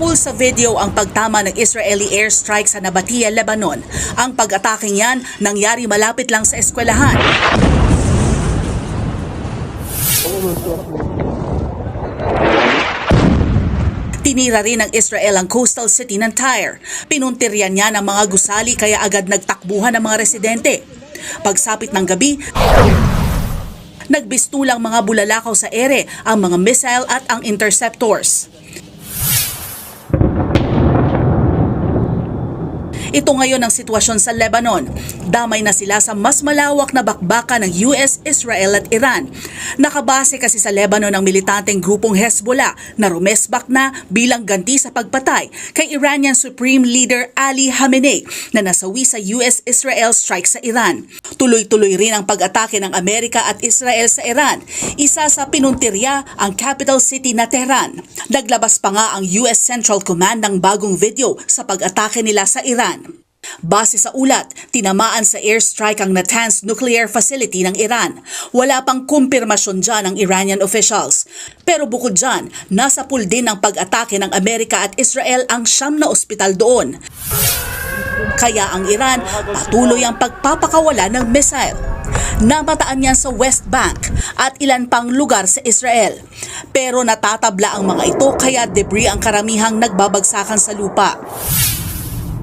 Napul sa video ang pagtama ng Israeli airstrike sa Nabatia, Lebanon. Ang pag-ataking yan nangyari malapit lang sa eskwelahan. Tinira rin ng Israel ang coastal city ng Tyre. Pinuntiryan niya ng mga gusali kaya agad nagtakbuhan ng mga residente. Pagsapit ng gabi, nagbistulang mga bulalakaw sa ere ang mga missile at ang interceptors. Ito ngayon ang sitwasyon sa Lebanon. Damay na sila sa mas malawak na bakbakan ng US, Israel at Iran. Nakabase kasi sa Lebanon ang militanteng grupong Hezbollah na rumesbak na bilang ganti sa pagpatay kay Iranian Supreme Leader Ali Khamenei na nasawi sa US-Israel strike sa Iran. Tuloy-tuloy rin ang pag-atake ng Amerika at Israel sa Iran. Isa sa pinuntirya ang capital city na Tehran. Naglabas pa nga ang US Central Command ng bagong video sa pag-atake nila sa Iran. Base sa ulat, tinamaan sa airstrike ang Natanz nuclear facility ng Iran. Wala pang kumpirmasyon dyan ng Iranian officials. Pero bukod dyan, nasa pool din ng pag-atake ng Amerika at Israel ang 9 na ospital doon. Kaya ang Iran patuloy ang pagpapakawala ng missile. Namataan yan sa West Bank at ilan pang lugar sa Israel. Pero natatabla ang mga ito kaya debris ang karamihang nagbabagsakan sa lupa.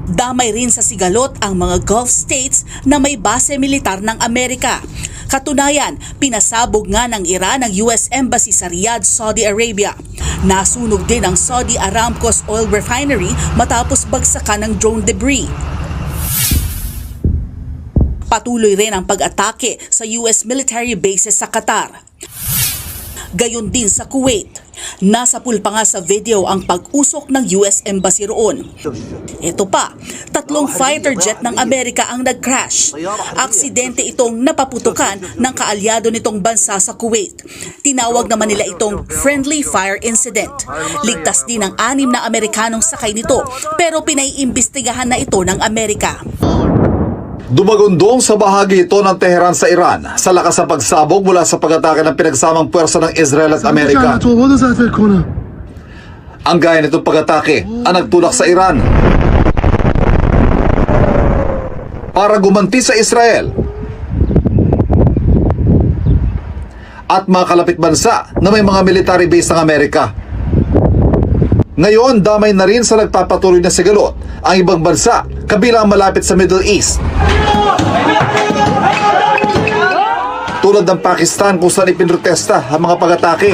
Damay rin sa sigalot ang mga Gulf states na may base militar ng Amerika. Katunayan, pinasabog nga ng Iran ang US Embassy sa Riyadh, Saudi Arabia. Nasunog din ang Saudi Aramco's oil refinery matapos bagsakan ng drone debris. Patuloy rin ang pag-atake sa US military bases sa Qatar. Gayon din sa Kuwait. Nasa pool pa nga sa video ang pag-usok ng US Embassy roon. Ito pa, 3 fighter jet ng Amerika ang nag-crash. Aksidente itong napaputukan ng kaalyado nitong bansa sa Kuwait. Tinawag naman nila itong friendly fire incident. Ligtas din ang 6 na Amerikanong sakay nito pero pinaiimbestigahan na ito ng Amerika. Dumagundong sa bahagi ito ng Tehran sa Iran sa lakas ng pagsabog mula sa pag-atake ng pinagsamang puwersa ng Israel at Amerika. Ang gaya nitong pag-atake ang nagtulak sa Iran para gumanti sa Israel at mga kalapit bansa na may mga military base ng Amerika. Ngayon, damay na rin sa nagpapatuloy na sigalot ang ibang bansa kabilang malapit sa Middle East. Tulad ng Pakistan kung saan ipinrotesta ang mga pag-atake.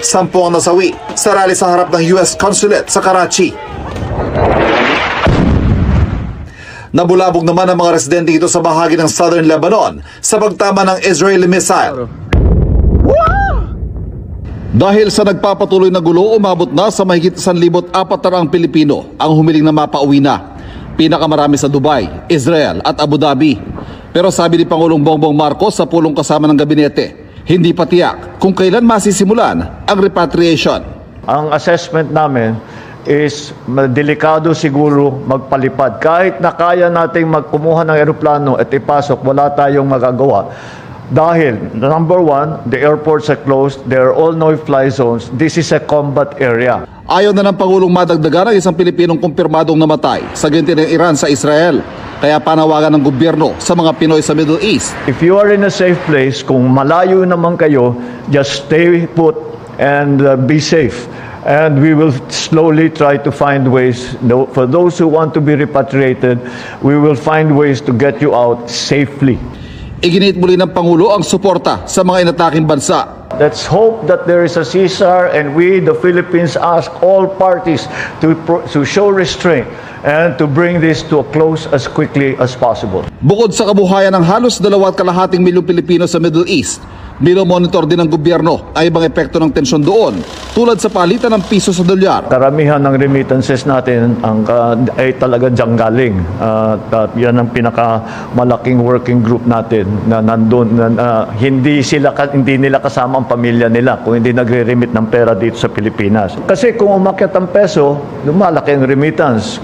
10 ang nasawi sa rally sa harap ng US Consulate sa Karachi. Nabulabog naman ang mga residente ito sa bahagi ng Southern Lebanon sa pagtama ng Israeli missile. Dahil sa nagpapatuloy na gulo, umabot na sa mahigit 1,400 Pilipino ang humiling na mapauwi na. Pinakamarami sa Dubai, Israel at Abu Dhabi. Pero sabi ni Pangulong Bongbong Marcos sa pulong kasama ng gabinete, hindi pa tiyak kung kailan masisimulan ang repatriation. Ang assessment namin is delikado siguro magpalipad. Kahit na kaya nating magkumuha ng eroplano at ipasok, wala tayong magagawa. Dahil, number 1, the airports are closed, there are all no-fly zones, this is a combat area. Ayaw na ng Pangulong madagdagan ang isang Pilipinong kumpirmadong namatay sa ginti ng Iran sa Israel. Kaya panawagan ng gobyerno sa mga Pinoy sa Middle East. If you are in a safe place, kung malayo naman kayo, just stay put and be safe. And we will slowly try to find ways, for those who want to be repatriated, we will find ways to get you out safely. Iginit muli ng Pangulo ang suporta sa mga inataking bansa. Let's hope that there is a ceasefire and we, the Philippines, ask all parties to show restraint and to bring this to a close as quickly as possible. Bukod sa kabuhayan ng halos 2.2 milyong Pilipino sa Middle East, monitor din ng gobyerno ay ibang epekto ng tensyon doon, tulad sa palitan ng piso sa dolyar. Karamihan ng remittances natin ay talaga diyang galing. Yan ang pinakamalaking working group natin na nandun. Hindi nila kasama ang pamilya nila kung hindi nagre-remit ng pera dito sa Pilipinas. Kasi kung umakyat ang peso, lumalaki ang remittance.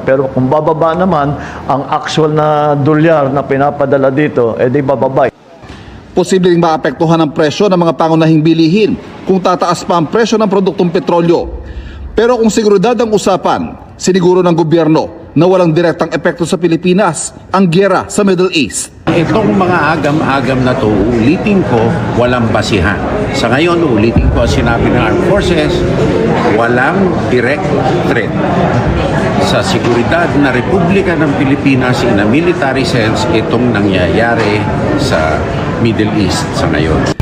Pero kung bababa naman, ang actual na dolyar na pinapadala dito, edi bababa. Posibleng maapektuhan ang presyo ng mga pangunahing bilihin kung tataas pa ang presyo ng produktong petrolyo. Pero kung seguridad ang usapan, siniguro ng gobyerno na walang direktang epekto sa Pilipinas ang giyera sa Middle East. Itong mga agam-agam na to, ulitin ko, walang basihan. Sa ngayon, ulitin ko, sinabi ng Armed Forces, walang direct threat sa seguridad na Republika ng Pilipinas in a military sense itong nangyayari sa Middle East sa ngayon.